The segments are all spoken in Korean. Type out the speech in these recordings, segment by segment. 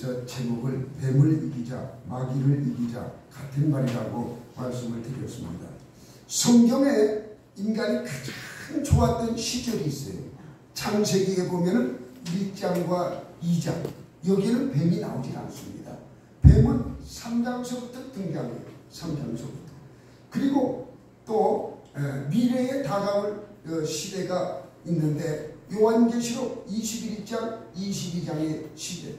그래서 제목을 뱀을 이기자, 마귀를 이기자 같은 말이라고 말씀을 드렸습니다. 성경에 인간이 가장 좋았던 시절이 있어요. 창세기에 보면은 1장과 2장, 여기는 뱀이 나오지 않습니다. 뱀은 3장서부터 등장해요. 3장서부터. 그리고 또 미래에 다가올 시대가 있는데 요한계시록 21장, 22장의 시대,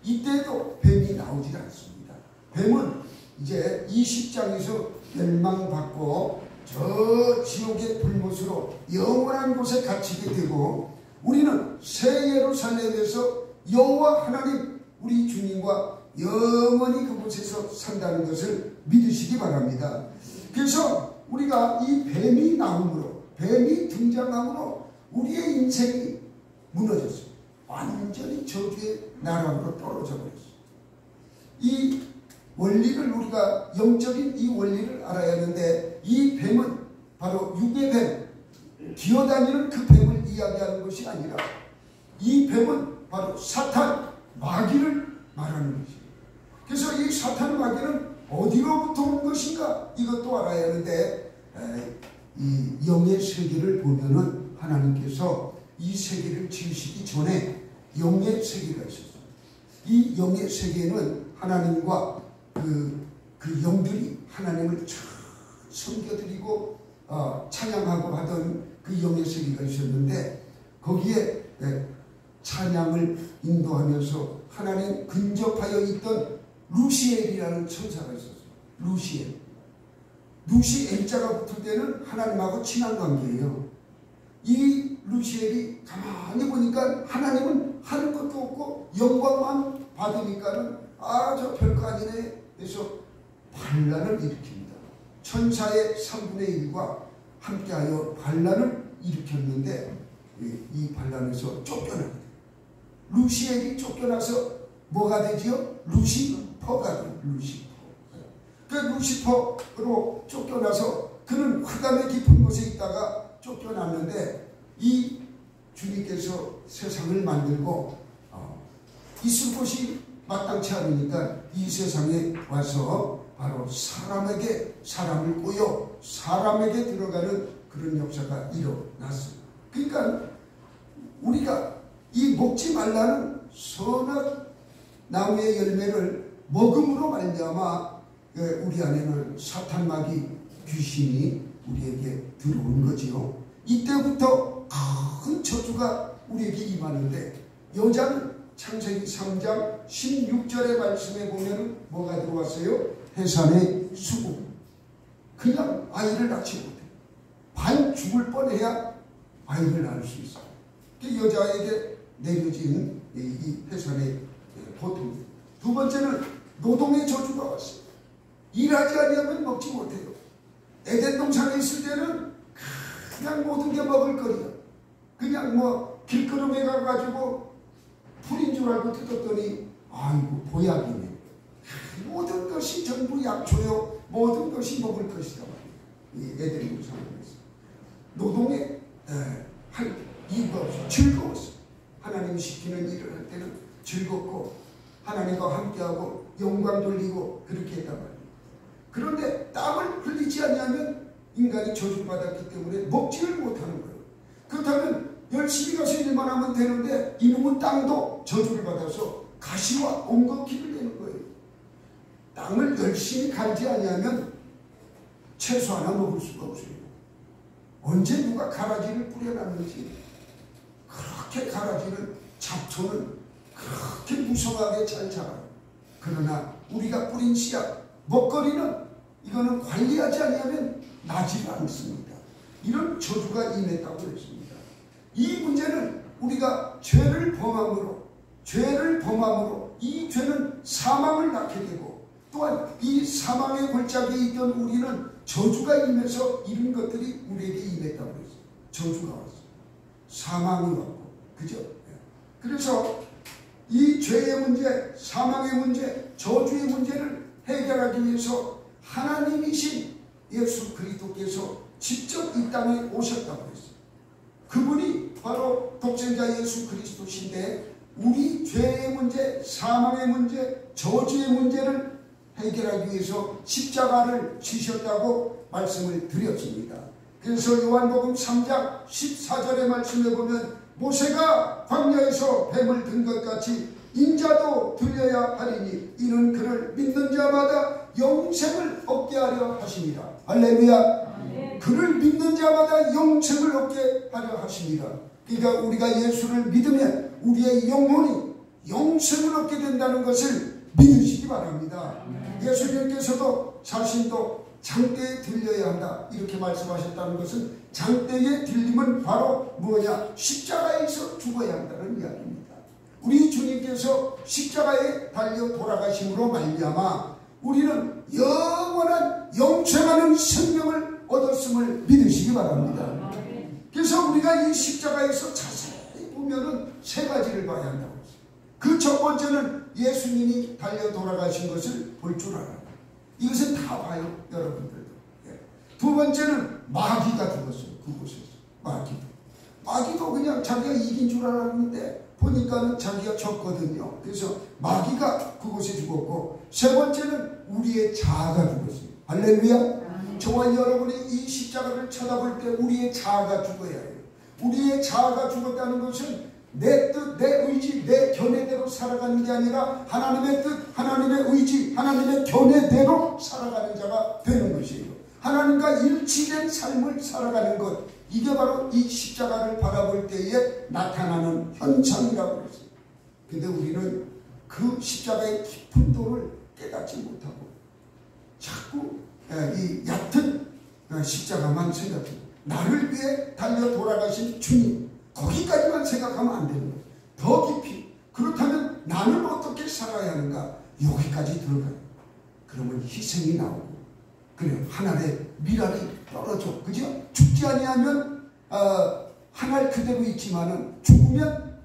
이때도 뱀이 나오지 않습니다. 뱀은 이제 20장에서 멸망받고 저 지옥의 불못으로 영원한 곳에 갇히게 되고, 우리는 새 예루살렘에서 여호와 하나님 우리 주님과 영원히 그곳에서 산다는 것을 믿으시기 바랍니다. 그래서 우리가 이 뱀이 나옴으로, 뱀이 등장함으로 우리의 인생이 무너졌어요. 완전히 저주의 나락으로 떨어져 버렸어요. 이 원리를, 우리가 영적인 이 원리를 알아야 하는데, 이 뱀은 바로 육의 뱀, 기어다니는 그 뱀을 이야기하는 것이 아니라 이 뱀은 바로 사탄, 마귀를 말하는 것이에요. 그래서 이 사탄, 마귀는 어디로부터 온 것인가, 이것도 알아야 하는데, 이 영의 세계를 보면은 하나님께서 이 세계를 지으시기 전에 영의 세계가 있었어요. 이 영의 세계는 하나님과 그 영들이 하나님을 섬겨드리고 찬양하고 하던 그 영의 세계가 있었는데, 거기에 찬양을 인도하면서 하나님 근접하여 있던 루시엘이라는 천사가 있었어요. 루시엘자가 붙을 때는 하나님하고 친한 관계예요. 이 루시엘이 가만히 보니까 하나님은 하는 것도 없고 영광만 받으니까는 저 별거 아니네 해서 반란을 일으킵니다. 천사의 3분의 1과 함께하여 반란을 일으켰는데, 이 반란에서 쫓겨납니다. 루시엘이 쫓겨나서 뭐가 되지요? 루시퍼가 돼요. 루시퍼. 그 루시퍼로 쫓겨나서 그는 흑암의 깊은 곳에 있다가 쫓겨났는데, 이 주님께서 세상을 만들고 있을 곳이 마땅치 않으니까 이 세상에 와서 바로 사람에게 사람을 꼬여 사람에게 들어가는 그런 역사가 일어났습니다. 그러니까 우리가 이 먹지 말라는 선악 나무의 열매를 먹음으로 말미암아 우리 안에는 사탄, 마귀, 귀신이 우리에게 들어온 거지요. 이때부터 큰 저주가 우리에게 임하는데, 여자는 창세기 3장 16절의 말씀에 보면 뭐가 들어왔어요? 해산의 수고. 그냥 아이를 낳지 못해. 반 죽을 뻔해야 아이를 낳을 수 있어요. 그 여자에게 내려진 이 해산의 고통. 두 번째는 노동의 저주가 왔어요. 일하지 아니하면 먹지 못해요. 에덴 동산에 있을 때는 그냥 모든 게 먹을 거리야. 그냥 뭐 길거름에 가가지고 풀인 줄 알고 뜯었더니 아이고 보약이네. 모든 것이 전부 약초요, 모든 것이 먹을 것이다. 이 에덴 동산에서 노동에 할 이유가 없어. 즐거웠어. 하나님이 시키는 일을 할 때는 즐겁고 하나님과 함께하고 영광 돌리고 그렇게 했단 말이에요. 그런데 땀을 흘리지 않으면 인간이 저주받았기 때문에 먹지를 못하는 거예요. 그렇다면 열심히 가서 일만 하면 되는데 이놈은 땅도 저주를 받아서 가시와 엉겅퀴를 내는 거예요. 땅을 열심히 갈지 아니하면 채소 하나 먹을 수가 없어요. 언제 누가 가라지를 뿌려놨는지, 그렇게 가라지는, 잡초는 그렇게 무성하게 잘 자라요. 그러나 우리가 뿌린 씨앗, 먹거리는 이거는 관리하지 아니하면 나지가 않습니다. 이런 저주가 임했다고 했습니다. 이 문제는 우리가 죄를 범함으로 이 죄는 사망을 낳게 되고, 또한 이 사망의 골짜기에 있던 우리는 저주가 임해서 이런 것들이 우리에게 임했다고 했어요. 저주가 왔어요. 사망이 왔고, 그죠? 그래서 이 죄의 문제, 사망의 문제, 저주의 문제를 해결하기 위해서 하나님이신 예수 그리스도께서 직접 이 땅에 오셨다고 했어요. 그분이 바로 독생자 예수 그리스도신데 우리 죄의 문제, 사망의 문제, 저주의 문제를 해결하기 위해서 십자가를 지셨다고 말씀을 드렸습니다. 그래서 요한복음 3장 14절의 말씀에 보면 모세가 광야에서 뱀을 든 것 같이 인자도 들려야 하리니 이는 그를 믿는 자마다 영생을 얻게 하려 하십니다. 할렐루야. 그를 믿는 자마다 영생을 얻게 하려 하십니다. 그러니까 우리가 예수를 믿으면 우리의 영혼이 영생을 얻게 된다는 것을 믿으시기 바랍니다. 예수님께서도 자신도 장대에 들려야 한다 이렇게 말씀하셨다는 것은 장대에 들림은 바로 뭐냐? 십자가에서 죽어야 한다는 이야기입니다. 우리 주님께서 십자가에 달려 돌아가심으로 말미암아 우리는 영원한 영생하는 생명을 얻었음을 믿으시기 바랍니다. 그래서 우리가 이 십자가에서 자세히 보면은 세 가지를 봐야 한다고 했어요. 그 첫 번째는 예수님이 달려 돌아가신 것을 볼 줄 알아요. 이것은 다 봐요, 여러분들도. 두 번째는 마귀가 죽었어요. 그곳에서 마귀도 그냥 자기가 이긴 줄 알았는데 보니까는 자기가 졌거든요. 그래서 마귀가 그곳에 죽었고, 세 번째는 우리의 자아가 죽었어요. 할렐루야. 저와 여러분이 이 십자가를 쳐다볼 때 우리의 자아가 죽어야 해요. 우리의 자아가 죽었다는 것은 내 뜻, 내 의지, 내 견해대로 살아가는 게 아니라 하나님의 뜻, 하나님의 의지, 하나님의 견해대로 살아가는 자가 되는 것이에요. 하나님과 일치된 삶을 살아가는 것, 이게 바로 이 십자가를 바라볼 때에 나타나는 현상이라고 그랬어요. 근데 우리는 그 십자가의 깊은 도를 깨닫지 못하고 자꾸 이 얕은 십자가만 생각해요. 나를 위해 달려 돌아가신 주님, 거기까지만 생각하면 안 되는 거예요. 더 깊이. 그렇다면 나는 어떻게 살아야 하는가? 여기까지 들어가요. 그러면 희생이 나오고, 그래요. 하늘의 미랄이 떨어져. 그죠? 죽지 아니하면 한 알 그대로 있지만은 죽으면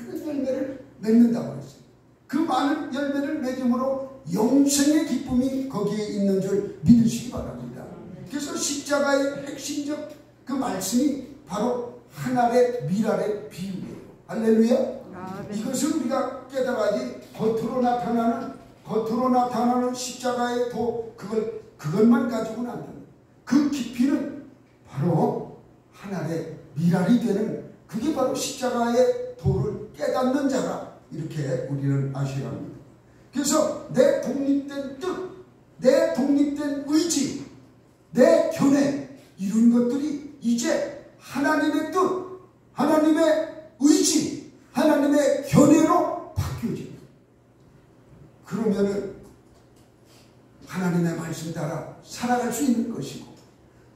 많은 열매를 맺는다고 했어요. 그 많은 열매를 맺음으로 영생의 기쁨이 거기에 있는 줄 믿으시기 바랍니다. 그래서 십자가의 핵심적 그 말씀이 바로 한 알의 미랄의 비유예요. 할렐루야. 이것을 우리가 깨달아야지 겉으로 나타나는 십자가의 도, 그것만 가지고는 안 됩니다. 그 깊이는 바로 하나의 미랄이 되는, 그게 바로 십자가의 도를 깨닫는 자라, 이렇게 우리는 아셔야 합니다. 그래서 내 독립된 뜻, 내 독립된 의지, 내 견해, 이런 것들이 이제 하나님의 뜻, 하나님의 의지, 하나님의 견해로 바뀌어집니다. 그러면은 하나님의 말씀 따라 살아갈 수 있는 것이고,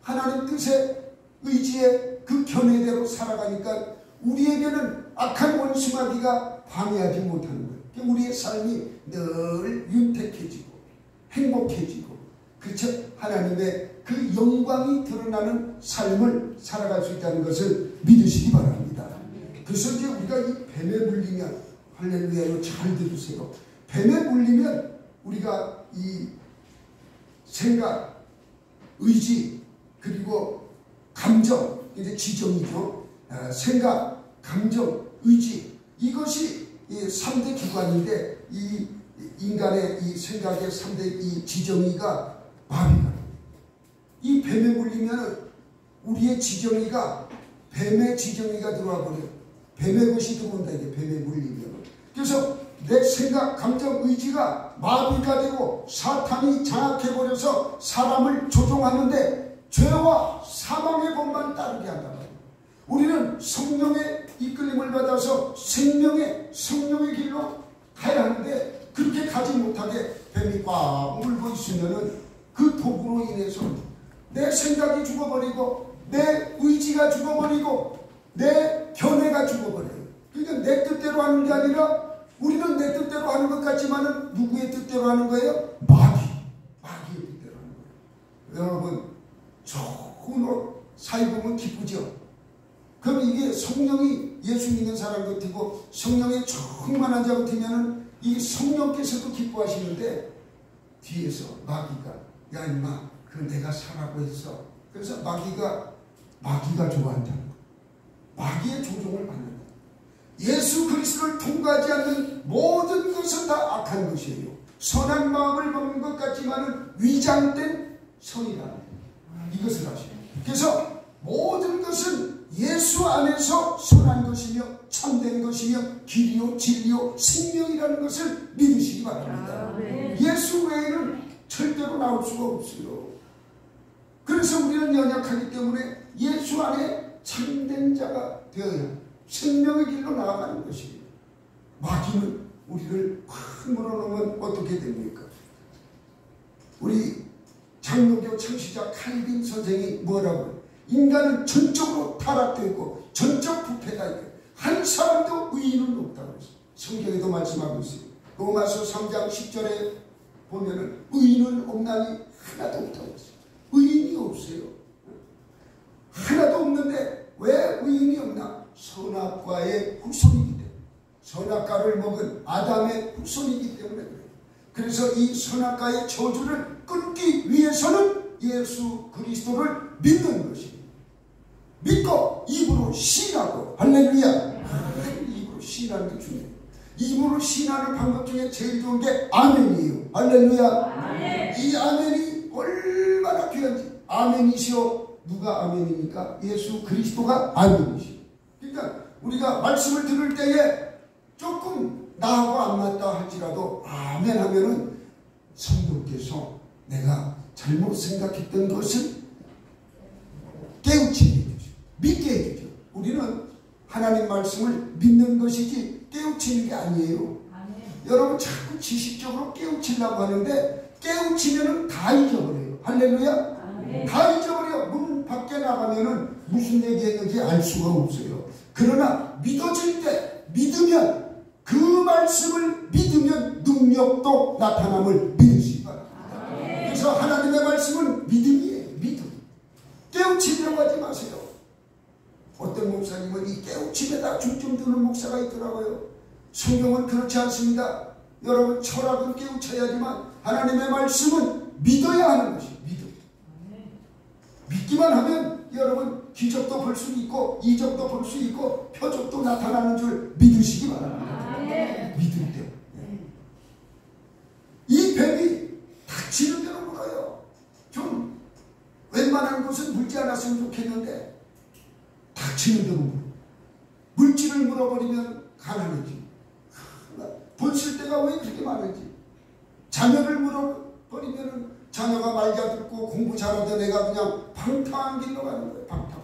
하나님 뜻의 의지의 그 견해대로 살아가니까 우리에게는 악한 원수마귀가 방해하지 못하는 거예요. 우리의 삶이 늘 윤택해지고 행복해지고, 그렇죠? 하나님의 그 영광이 드러나는 삶을 살아갈 수 있다는 것을 믿으시기 바랍니다. 그래서 이제 우리가 이 뱀에 물리면, 할렐루야로 잘 들으세요. 뱀에 물리면 우리가 이 생각, 의지, 그리고 감정, 이제 지정이죠. 생각, 감정, 의지, 이것이 이 3대 기관인데, 이 인간의 이 생각의 3대 이 지정이가 마비가, 이 뱀에 물리면 우리의 지정이가 뱀의 지정이가 들어와 버려요. 뱀의 것이 들어온다, 이게 뱀에 물리면. 그래서 내 생각, 감정, 의지가 마비가 되고 사탄이 장악해버려서 사람을 조종하는데 죄와 사망의 법만 따르게 한단 말이에요. 우리는 성령의 이끌림을 받아서 성령의 길로 가야 하는데, 그렇게 가지 못하게 뱀이 꽉 물고 있으면은 그 독으로 인해서 내 생각이 죽어버리고, 내 의지가 죽어버리고, 내 견해가 죽어버려요. 그러니까 내 뜻대로 하는 게 아니라, 우리는 내 뜻대로 하는 것 같지만은 누구의 뜻대로 하는 거예요? 마귀의 뜻대로 하는 거예요. 여러분, 좋은 옷 사입으면 기쁘죠? 그럼 이게 성령이 예수 믿는 사람 같고 성령에 충만한 자 같으면은 이 성령께서도 기뻐하시는데, 뒤에서 마귀가, 야 임마, 그건 내가 사라고 했어. 그래서 마귀가 좋아한다는 거예요. 마귀의 조종을 받는다. 예수 그리스도를 통과하지 않는 모든 것은 다 악한 것이에요. 선한 마음을 먹는 것 같지만은 위장된 선이다. 이것을 아시고, 그래서 모든 것은 예수 안에서 선한 것이며 참된 것이며 길이요 진리요 생명이라는 것을 믿으시기 바랍니다. 예수 외에는 절대로 나올 수가 없어요. 그래서 우리는 연약하기 때문에 예수 안에 참된 자가 되어야 생명의 길로 나아가는 것이에요. 마귀는 우리를 확 물어놓으면 어떻게 됩니까? 우리 장로교 창시자 칼빈 선생이 뭐라고요? 인간은 전적으로 타락되어 있고 전적 부패가 있고 한 사람도 의인은 없다고 했어요. 성경에도 말씀하고 있어요. 로마서 3장 10절에 보면은 의인은 없나니 하나도 없다고 했어요. 의인이 없어요. 하나도 없는데 왜 의인이 없나? 선악과의 후손이기 때문에, 선악과를 먹은 아담의 후손이기 때문에 그래요. 그래서 이 선악과의 저주를 끊기 위해서는 예수 그리스도를 믿는 것입니다. 믿고 입으로 시인하고, 할렐루야. 입으로 시인하는 게 중요해요. 입으로 시인하는 방법 중에 제일 좋은 게 아멘이에요. 할렐루야. 아멘. 이 아멘이 얼마나 귀한지. 아멘이시오. 누가 아멘입니까? 예수 그리스도가 아멘이시오. 그러니까 우리가 말씀을 들을 때에 조금 나하고 안 맞다 할지라도 아멘 하면은 성도께서 내가 잘못 생각했던 것을 깨우치게 해주죠. 믿게 해주죠. 우리는 하나님 말씀을 믿는 것이지 깨우치는 게 아니에요. 여러분 자꾸 지식적으로 깨우치려고 하는데 깨우치면은 다 잊어버려요. 할렐루야. 다 잊어버려. 문 밖에 나가면은 무슨 얘기했는지 알 수가 없어요. 그러나 믿어질 때, 믿으면, 그 말씀을 믿으면 능력도 나타남을 믿으시기 바랍니다. 그래서 하나님의 말씀은 믿음이에요. 믿음. 깨우치려고 하지 마세요. 어떤 목사님은 이 깨우침에다 중점 두는 목사가 있더라고요. 성경은 그렇지 않습니다. 여러분 철학은 깨우쳐야지만 하나님의 말씀은 믿어야 하는 것이에요. 믿음. 믿기만 하면 여러분 기적도 볼 수 있고 이적도 볼 수 있고 표적도 나타나는 줄 믿으시기 바랍니다. 믿을 때. 이 뱀이 닥치는 대로 물어요. 좀 웬만한 곳은 물지 않았으면 좋겠는데 닥치는 대로 물어. 물질을 물어버리면 가난해지. 돈 쓸 데가 왜 그렇게 많은지. 자녀를 물어버리면 자녀가 말 잘 듣고 공부 잘하던 애가 그냥 방탕한 길로 가는 거예요. 방탕.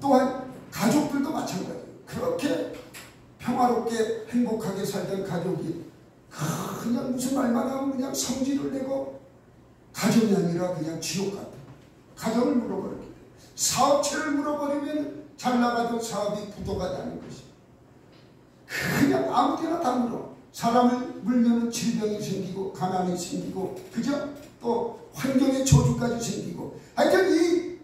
또한 가족들도 마찬가지예요. 그렇게 평화롭게 행복하게 살던 가족이 그냥 무슨 말만 하면 그냥 성질을 내고 가정이 아니라 그냥 지옥 같은 가정을 물어버리게 돼요. 사업체를 물어버리면 잘 나가던 사업이 부도가 나는 것이. 그냥 아무 데나 다 물어. 사람을 물면 질병이 생기고 가난이 생기고 그죠? 또 환경의 저주까지 생기고 하여튼 이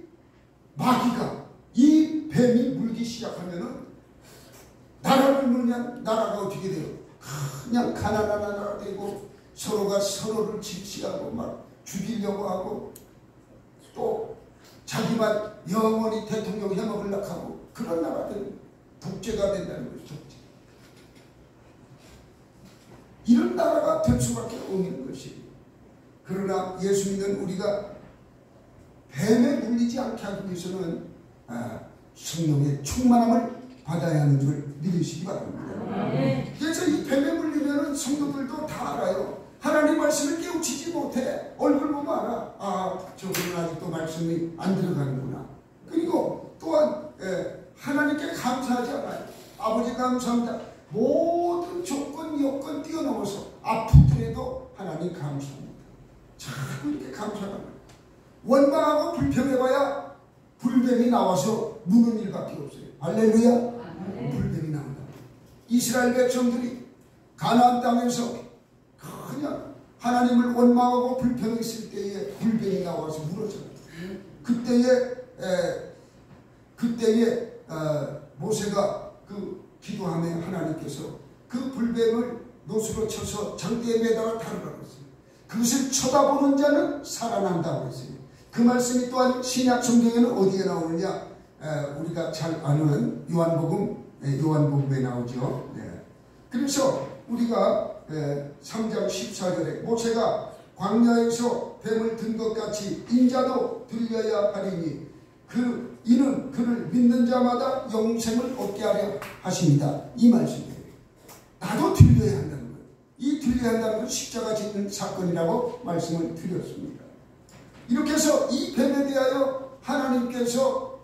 마귀가 이 뱀이 물기 시작하면은 나라를 물면 나라가 어떻게 돼요? 그냥 가난한 나라가 되고 서로가 서로를 질시하고 막 죽이려고 하고 또 자기만 영원히 대통령 해먹으려고 하고 그런 나라들은 독재가 된다는 거죠. 독재. 이런 나라가 될 수밖에 없는 것이에요. 그러나 예수 믿는 우리가 뱀에 물리지 않게 하기 위해서는 성령의 충만함을 받아야 하는 줄 믿으시기 바랍니다. 그래서 이 뱀에 물리면 성도들도 다 알아요. 하나님 말씀을 깨우치지 못해. 얼굴 보면 알아. 아, 저분은 아직도 말씀이 안 들어가는구나. 그리고 또한 하나님께 감사하지 않아요. 아버지 감사합니다. 모든 조건 여건 뛰어넘어서 아프더라도 하나님 감사합니다. 자꾸 이렇게 감사합니다. 원망하고 불평해봐야 불뱀이 나와서 무는 일밖에 없어요. 할렐루야. 불뱀이 나온다. 이스라엘 백성들이 가나안 땅에서 그냥 하나님을 원망하고 불평했을 때에 불뱀이 나와서 물었잖아요. 그때에 모세가 그 기도하며 하나님께서 그 불뱀을 노수로 쳐서 장대에 매달아 다루라고 했어요. 그것을 쳐다보는 자는 살아난다고 했어요. 그 말씀이 또한 신약 성경에는 어디에 나오느냐? 우리가 잘 아는 요한복음 요한복음에 나오죠. 그래서 우리가 3장 14절에 모세가 광야에서 뱀을 든 것 같이 인자도 들려야 하리니 이는 그를 믿는 자마다 영생을 얻게 하려 하십니다. 이 말씀이에요. 나도 들려야 한다는 거예요. 이 들려야 한다는 건 십자가 짓는 사건이라고 말씀을 드렸습니다. 이렇게 해서 이 뱀에 대하여 하나님께서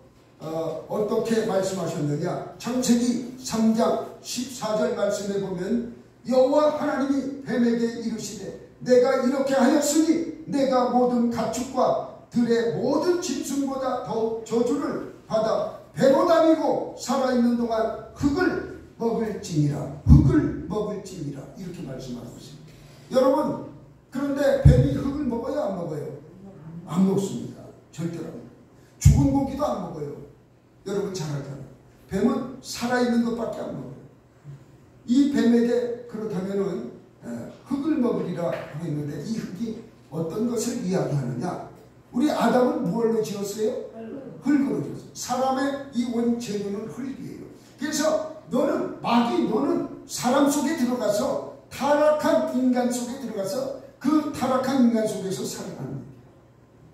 어떻게 말씀하셨느냐. 창세기 3장 14절 말씀에 보면 여호와 하나님이 뱀에게 이르시되 내가 이렇게 하였으니 내가 모든 가축과 들의 모든 짐승보다 더욱 저주를 받아 배로 다니고 살아있는 동안 흙을 먹을지니라. 흙을 먹을지니라. 이렇게 말씀하고 있습니다. 여러분, 그런데 뱀이 흙을 먹어요? 안 먹어요? 안 먹습니다. 절대로 안 먹어요. 죽은 고기도 안 먹어요. 여러분 잘 알잖아요. 뱀은 살아있는 것밖에 안 먹어요. 이 뱀에게 그렇다면은 흙을 먹으리라 하고 있는데 이 흙이 어떤 것을 이야기하느냐. 우리 아담은 무엇로 지었어요? 흙으로 지었어요. 사람의 이 원재료는 흙이에요. 그래서 너는 사람 속에 들어가서 타락한 인간 속에 들어가서 그 타락한 인간 속에서 살아가는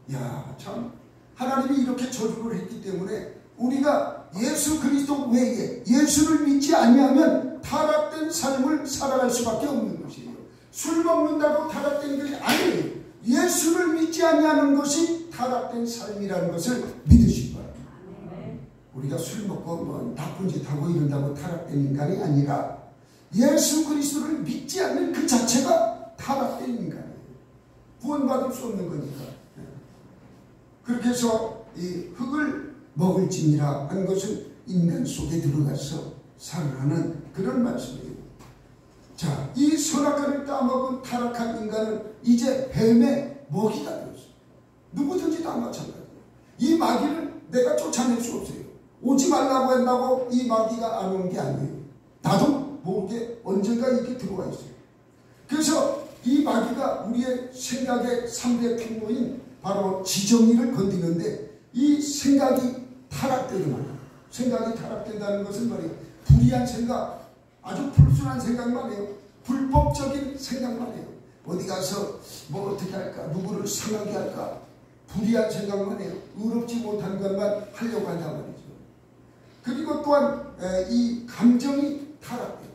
거예요. 야, 참 하나님이 이렇게 저주를 했기 때문에 우리가 예수 그리스도 외에 예수를 믿지 아니하면 타락된 삶을 살아갈 수밖에 없는 것이에요. 술 먹는다고 타락된 게 아니에요. 예수를 믿지 아니하는 것이 타락된 삶이라는 것을 믿으시기 바랍니다. 우리가 술 먹고 뭐 나쁜 짓 하고 이런다고 타락된 인간이 아니라 예수 그리스도를 믿지 않는 그 자체가 타락된 인간이에요. 구원받을 수 없는 거니까. 그렇게 해서 이 흙을 먹을지니라 한 것은 인간 속에 들어가서 살아가는 그런 말씀이에요. 자, 이 선악과를 따먹은 타락한 인간은 이제 뱀의 먹이가 되었어요. 누구든지 다 마찬가지예요. 이 마귀를 내가 쫓아낼 수 없어요. 오지 말라고 한다고 이 마귀가 안 오는 게 아니에요. 나도 모르게 언젠가 이렇게 들어와 있어요. 그래서 이 마귀가 우리의 생각의 3대 통로인 바로 지정의를 건드리는데 이 생각이 타락되기만. 생각이 타락된다는 것은 말이에요. 불의한 생각, 아주 불순한 생각만 해요. 불법적인 생각만 해요. 어디 가서 뭐 어떻게 할까, 누구를 상하게 할까, 불의한 생각만 해요. 의롭지 못한 것만 하려고 한단 말이죠. 그리고 또한 이 감정이 타락돼요.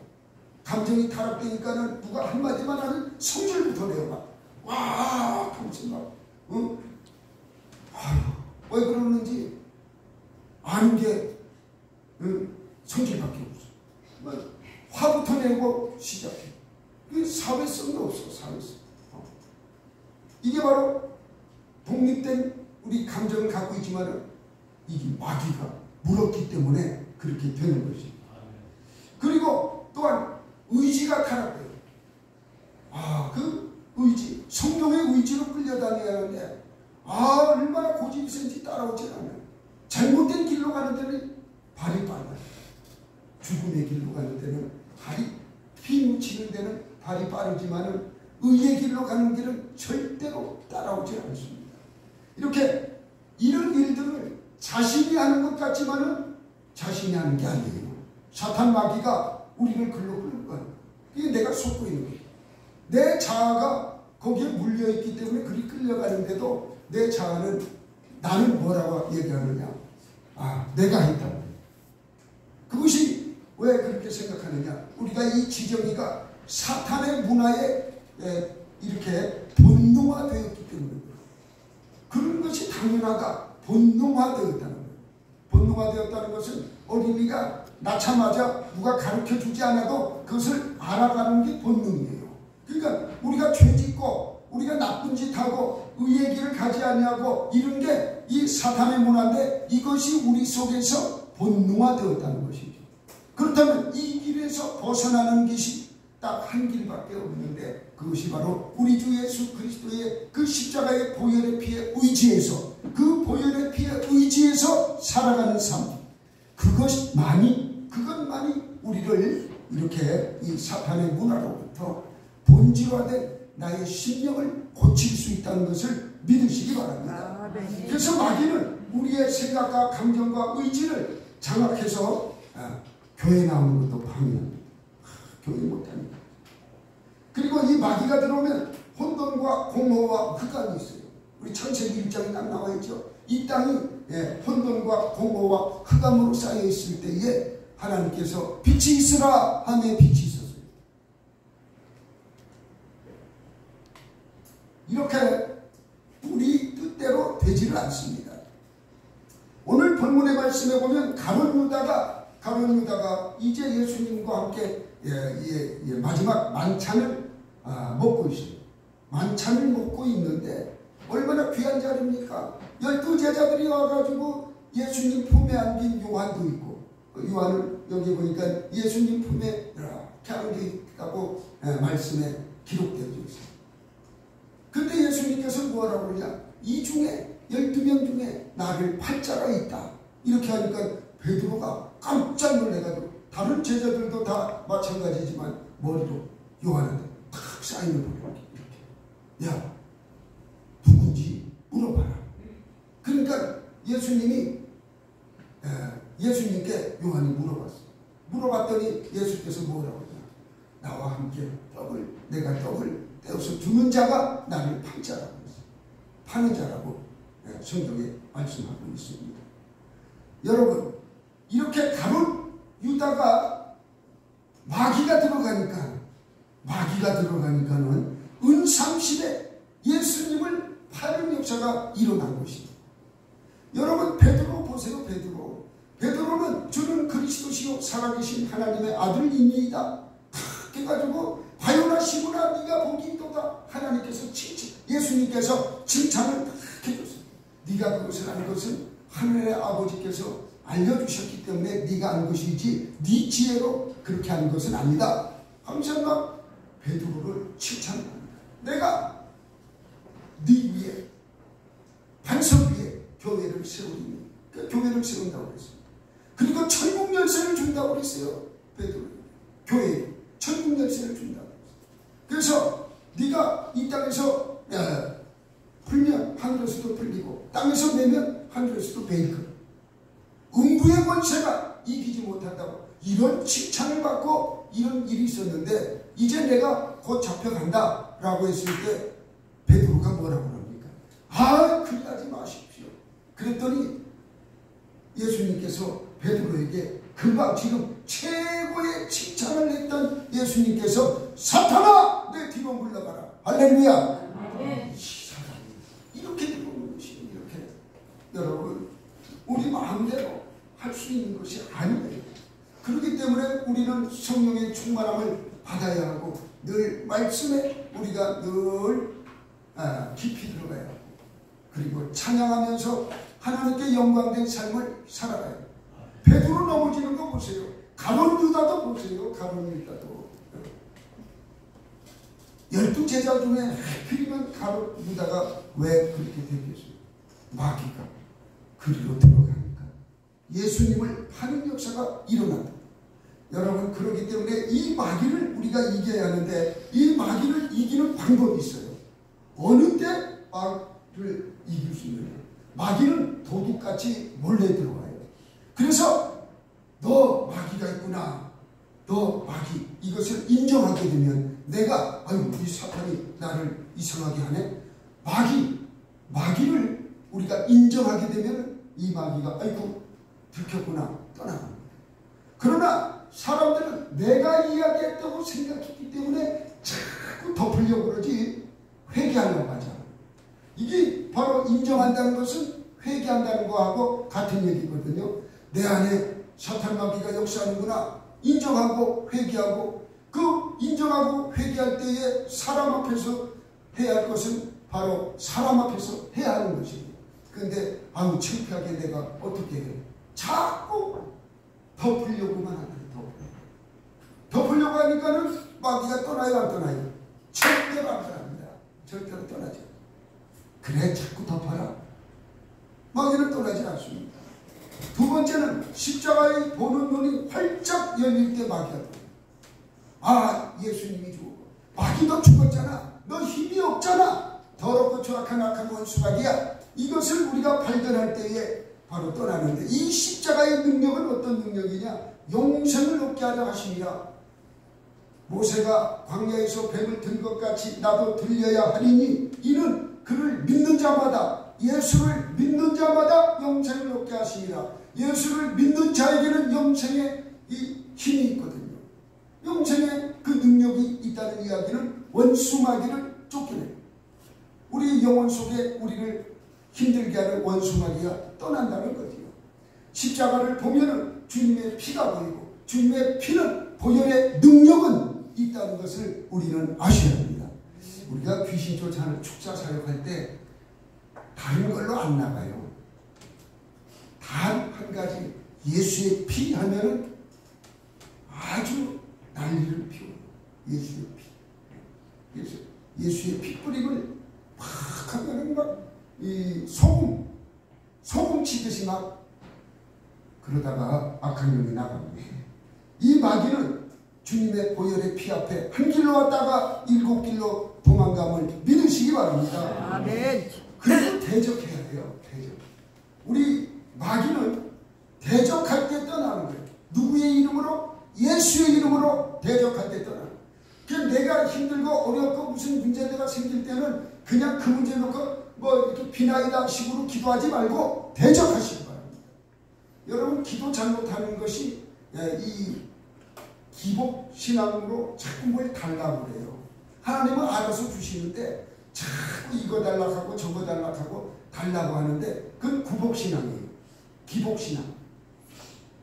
감정이 타락되니까는 누가 한마디만 하면 성질부터 내요. 막 와 하면서 막 왜 그러는지 아는 게 성질밖에 없어. 뭐 화부터 내고 시작해. 사회성도 없어. 사회성. 이게 바로 독립된 우리 감정을 갖고 있지만 이게 마귀가 물었기 때문에 그렇게 되는 것이. 그리고 또한 의지가 타락돼요. 그 의지, 성령의 의지로 끌려다녀야 하는데 얼마나 고집이 센지 따라오지 않아요. 잘못된 길로 가는 데는 발이 빨라요. 죽음의 길로 가는 데는 발이, 피 묻히는 데는 발이 빠르지만은 의의 길로 가는 길은 절대로 따라오지 않습니다. 이렇게 이런 일들을 자신이 하는 것 같지만은 자신이 하는 게 아니에요. 사탄 마귀가 우리를 글로 끌는 거예요. 이게 내가 속고 있는 거예요. 내 자아가 거기에 물려있기 때문에 그리 끌려가는데도 내 자아는 나는 뭐라고 얘기하느냐. 내가 했다. 그것이 왜 그렇게 생각하느냐. 우리가 이 지정의가 사탄의 문화에 이렇게 본능화되었기 때문에 그런 것이 당연하다. 본능화되었다는 거예요. 본능화되었다는 것은 어린이가 낳자마자 누가 가르쳐주지 않아도 그것을 알아가는 게 본능이에요. 그러니까 우리가 죄짓고 우리가 나쁜 짓 하고 의의 길을 가지 아니하고 이런 게 이 사탄의 문화인데 이것이 우리 속에서 본능화되었다는 것이죠. 그렇다면 이 길에서 벗어나는 것이 딱 한 길밖에 없는데 그것이 바로 우리 주 예수 그리스도의 그 십자가의 보혈의 피에 의지해서 그 보혈의 피에 의지해서 살아가는 삶, 그것만이 우리를 이렇게 이 사탄의 문화로부터 본질화된 나의 심령을 고칠 수 있다는 것을 믿으시기 바랍니다. 그래서 마귀는 우리의 생각과 감정과 의지를 장악해서 교회 나오는 것도 방해합니다. 교회 못합니다. 그리고 이 마귀가 들어오면 혼돈과 공허와 흑암이 있어요. 우리 창세기 1장에 딱 나와 있죠. 이 땅이 혼돈과 공허와 흑암으로 쌓여 있을 때에 하나님께서 빛이 있으라 하며 빛이 있었어요. 이렇게 우리 뜻대로 되지를 않습니다. 오늘 본문의 말씀에 보면 가룟 유다가 이제 예수님과 함께 마지막 만찬을 먹고 있어요. 만찬을 먹고 있는데 얼마나 귀한 자리입니까? 12제자들이 와가지고 예수님 품에 안긴 요한도 있고, 요한을 여기 보니까 예수님 품에 이렇게 안기다고 말씀에 기록되어 있어요. 근데 예수님께서 뭐라고 그러냐? 이 중에 12명 중에 나를 팔 자가 있다. 이렇게 하니까 베드로가 깜짝 놀래가지고, 다른 제자들도 다 마찬가지지만 머리로 요한한테 탁 사인을 보내고 이렇게, 야 누군지 물어봐라. 그러니까 예수님께 요한이 물어봤어요. 물어봤더니 예수께서 뭐라고 하냐? 나와 함께 내가 떡을 떼어서 주는 자가 나를 팔 자라고 했어요. 파는 자라고 성경에 말씀하고 있습니다. 여러분, 이렇게 가룟 유다가 마귀가 들어가니까는 은30에 예수님을 파는 역사가 일어난 것입니다. 여러분, 베드로 보세요. 베드로는 주는 그리스도시요 살아계신 하나님의 아들이니이다. 탁 해가지고 바요나 시므나 네가 복이 있도다. 하나님께서 예수님께서 칭찬을 탁 해줬어요. 네가 그것을 아는 것은 하늘의 아버지께서 알려주셨기 때문에 네가 아는 것이지 네 지혜로 그렇게 하는 것은 아니다. 하면서 막 베드로를 칭찬합니다. 내가 네 위에 반석 위에 교회를 세우리니, 교회를 세운다고 그랬어요. 그리고 천국 열쇠를 준다고 그랬어요. 베드로 교회에 천국 열쇠를 준다고 그랬어요. 그래서 네가 이 땅에서 풀면 하늘에서도 풀리고 땅에서 매면 하늘에서도 베일 거야. 음부의 권세가 이기지 못한다고 이런 칭찬을 받고 이런 일이 있었는데, 이제 내가 곧 잡혀간다 라고 했을 때 베드로가 뭐라고 합니까? 그리 하지 마십시오. 그랬더니 예수님께서 베드로에게 금방 지금 최고의 칭찬을 했던 예수님께서 사탄아 내 뒤로 물러가라. 할렐루야. 이 사람이 이렇게 들어오는 것이, 이렇게 여러분 우리 마음대로 할 수 있는 것이 아니에요. 그렇기 때문에 우리는 성령의 충만함을 받아야 하고 늘 말씀에 우리가 늘 깊이 들어가야 하고, 그리고 찬양하면서 하나님께 영광된 삶을 살아가야 해요. 베드로 넘어지는 거 보세요. 가룟 유다도 보세요. 가룟 유다도 12제자 중에 하필이면 가룟 유다가 왜 그렇게 되겠어요? 마귀가 그리로 들어가니까 예수님을 파는 역사가 일어난다. 여러분, 그렇기 때문에 이 마귀를 우리가 이겨야 하는데, 이 마귀를 이기는 방법이 있어요. 어느 때 마귀를 이길 수 있느냐? 마귀는 도둑같이 몰래 들어와요. 그래서 너 마귀가 있구나, 너 마귀, 이것을 인정하게 되면 내가 이 사탄이 나를 이상하게 하네. 마귀를 우리가 인정하게 되면 이 마귀가 들켰구나 떠나갑니다. 그러나 사람들은 내가 이야기했다고 생각했기 때문에 자꾸 덮으려고 그러지 회개하려고 하잖아. 이게 바로 인정한다는 것은 회개한다는 거하고 같은 얘기거든요. 내 안에 사탄 마귀가 역사하는구나. 인정하고 회개하고, 그 인정하고 회개할 때에 사람 앞에서 해야 할 것은 바로 사람 앞에서 해야 하는 것입니다. 그런데 창피하게 내가 어떻게 해? 자꾸 덮으려고만 하는 거예요. 덮으려고 하니까는 마귀가 떠나요, 안 떠나요? 절대로 안 떠납니다. 절대로 떠나지 않아요. 그래, 자꾸 덮어라. 마귀는 떠나지 않습니다. 두 번째는 십자가의 보는 눈이 활짝 열릴 때 마귀가 예수님이 죽었고, 마귀도 죽었잖아. 너 힘이 없잖아. 더럽고 추악한 악한 원수마귀야. 이것을 우리가 발견할 때에 바로 떠나는데, 이 십자가의 능력은 어떤 능력이냐? 영생을 얻게 하려 하십니다. 모세가 광야에서 뱀을 든 것 같이 나도 들려야 하리니 이는 그를 믿는 자마다, 예수를 믿는 자마다 영생을 얻게 하십니다. 예수를 믿는 자에게는 영생의 이 힘이 있거든요. 영생의 그 능력이 있다는 이야기는 원수마귀를 쫓겨내요. 우리 영혼 속에 우리를 힘들게 하는 원수마귀가 떠난다는 거지요. 십자가를 보면은 주님의 피가 보이고 주님의 피는 보혈의 능력은 있다는 것을 우리는 아셔야 합니다. 우리가 귀신 쫓아하는 축사 사역할 때 다른 걸로 안 나가요. 단 한 가지, 예수의 피 하면은 아주 난리를 피워요. 예수의 피. 예수의 피 뿌림을 막 하면은 막 이 소금 치듯이 막 그러다가 악한 영이 나갑니다. 이 마귀는 주님의 보혈의 피 앞에 한 길로 왔다가 7길로 도망감을 믿으시기 바랍니다. 아멘. 그리고 대적해야 돼요. 대적. 우리 마귀는 대적할 때 떠나는 거예요. 누구의 이름으로? 예수의 이름으로 대적할 때 떠나는 거예요. 그래서 내가 힘들고 어렵고 무슨 문제가 생길 때는 그냥 그 문제 놓고 뭐 이렇게 비나이다 식으로 기도하지 말고 대적하시기 바랍니다. 여러분, 기도 잘못하는 것이 이 기복신앙으로 자꾸 뭘 달라고 그래요. 하나님은 알아서 주시는데 자꾸 이거 달라고 하고 저거 달라고 하고 달라고 하는데 그건 구복신앙이에요. 기복신앙.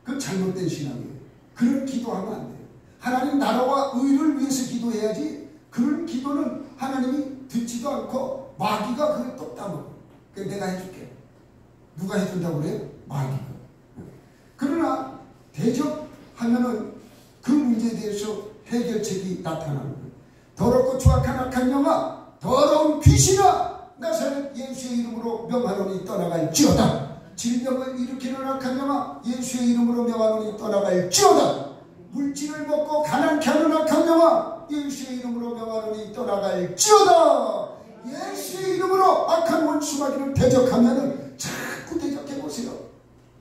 그건 잘못된 신앙이에요. 그런 기도하면 안 돼요. 하나님 나라와 의를 위해서 기도해야지 그런 기도는 하나님이 듣지도 않고 마귀가 그걸 또 따먹어. 내가 해줄게. 누가 해준다고 그래요? 마귀가. 그러나 대적하면은 그 문제에 대해서 해결책이 나타나는 거예요. 더럽고 추악한 악한 영아, 더러운 귀신아, 나사렛 예수의 이름으로 명하노니 떠나갈지어다. 질병을 일으키는 악한 영아, 예수의 이름으로 명하노니 떠나갈지어다. 물질을 먹고 가난케 하는 악한 영아, 예수의 이름으로 명하노니 떠나갈지어다. 예수의 이름으로 악한 원수마귀를 대적하면은 자꾸 대적해보세요.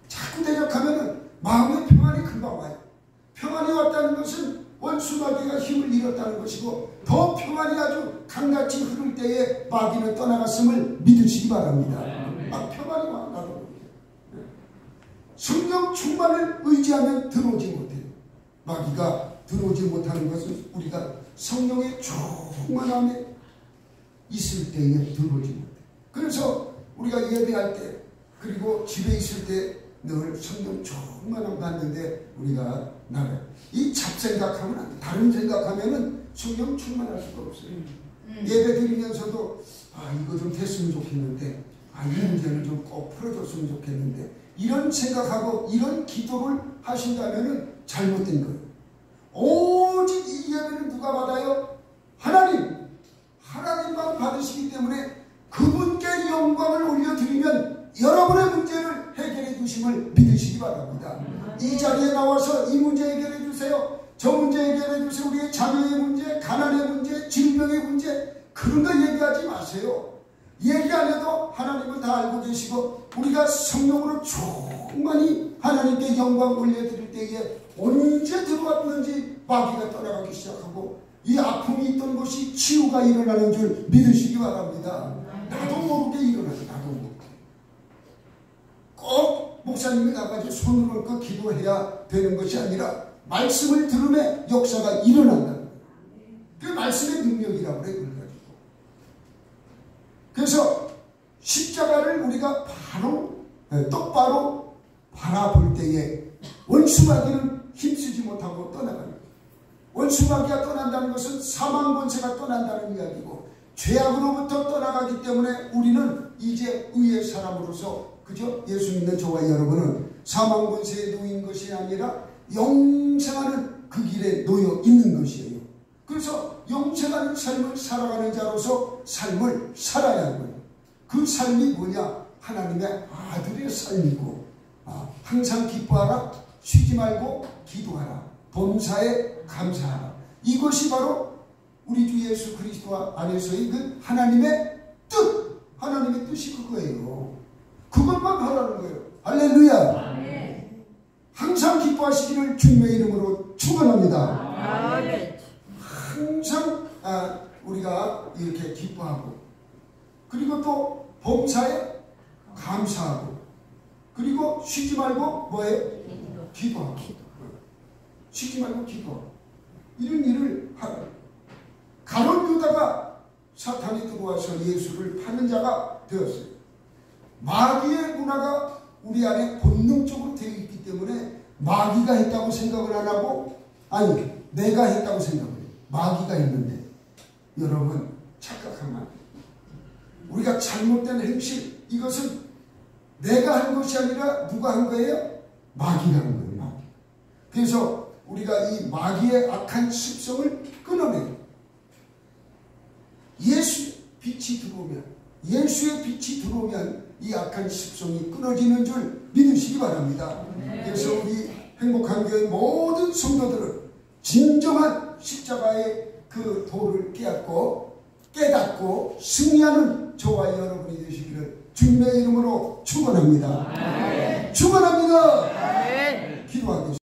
자꾸 대적하면은 마음의 평안이 금방 와요. 평안이 왔다는 것은 원수마귀가 힘을 잃었다는 것이고 더 평안이 아주 강같이 흐를 때에 마귀는 떠나갔음을 믿으시기 바랍니다. 막 평안이 와. 나도 성령 충만을 의지하면 들어오지 못해요. 마귀가 들어오지 못하는 것은 우리가 성령의 충만함에 있을 때에 들어오지 못해요. 그래서 우리가 예배할 때 그리고 집에 있을 때 늘 성령 충만함 받는데 우리가 나가요. 이 잡생각하면 안 돼. 다른 생각하면은 성령 충만할 수가 없어요. 예배 드리면서도 이거 좀 됐으면 좋겠는데 이 문제는 좀 꼭 풀어줬으면 좋겠는데 이런 생각하고 이런 기도를 하신다면은 잘못된 거예요. 오직 이 예배는 누가 받아요? 하나님만 받으시기 때문에 그분께 영광을 올려드리면 여러분의 문제를 해결해 주심을 믿으시기 바랍니다. 이 자리에 나와서 이 문제 해결해 주세요, 저 문제 해결해 주세요, 우리의 자녀의 문제, 가난의 문제, 질병의 문제, 그런 거 얘기하지 마세요. 얘기 안 해도 하나님은 다 알고 계시고 우리가 성령으로 충만히 하나님께 영광 올려드릴 때에 언제 들어왔는지 마귀가 떠나가기 시작하고 이 아픔이 있던 곳이 치유가 일어나는 줄 믿으시기 바랍니다. 나도 모르게 일어나요. 나도 모르게. 꼭 목사님이 나가지고 손을 얹고 기도해야 되는 것이 아니라 말씀을 들으면 역사가 일어난다는 거예요. 그 말씀의 능력이라고 그래요. 그래서 십자가를 우리가 똑바로 바라볼 때에 원수마귀는 힘쓰지 못하고 떠나가는 거예요. 원수마귀가 떠난다는 것은 사망 권세가 떠난다는 이야기고 죄악으로부터 떠나가기 때문에 우리는 이제 의의 사람으로서 그죠? 예수 믿는 저와 여러분은 사망 권세에 놓인 것이 아니라 영생하는 그 길에 놓여 있는 것이에요. 그래서 영생하는 삶을 살아가는 자로서 삶을 살아야 하는 거예요. 그 삶이 뭐냐? 하나님의 아들의 삶이고 항상 기뻐하라, 쉬지 말고 기도하라, 범사에 감사하라. 이것이 바로 우리 주 예수 그리스도 안에서의 그 하나님의 뜻, 하나님의 뜻이 그거예요. 그것만 하라는 거예요. 할렐루야. 항상 기뻐하시기를 주님의 이름으로 축원합니다. 아멘. 항상 우리가 이렇게 기뻐하고, 그리고 또 범사에 감사하고, 그리고 쉬지 말고 뭐예요? 기도하고. 쉬지 말고 기도하고. 이런 일을 하고, 가룟 유다가 사탄이 들어와서 예수를 파는 자가 되었어요. 마귀의 문화가 우리 안에 본능적으로 되어 있기 때문에 마귀가 했다고 생각을 안 하고, 아니 내가 했다고 생각을 해요. 마귀가 했는데, 여러분 착각하면 안 돼요. 우리가 잘못된 행실, 이것은 내가 한 것이 아니라 누가 한 거예요? 마귀가 한 거예요. 마귀. 그래서 우리가 이 마귀의 악한 습성을 끊어내요. 예수의 빛이 들어오면 이 악한 습성이 끊어지는 줄 믿으시기 바랍니다. 그래서 우리 행복한 교회 모든 성도들은 진정한 십자가의 그 도를 깨닫고 승리하는 저와 여러분이 되시기를 주님의 이름으로 축원합니다. 축원합니다. 기도하겠습니다.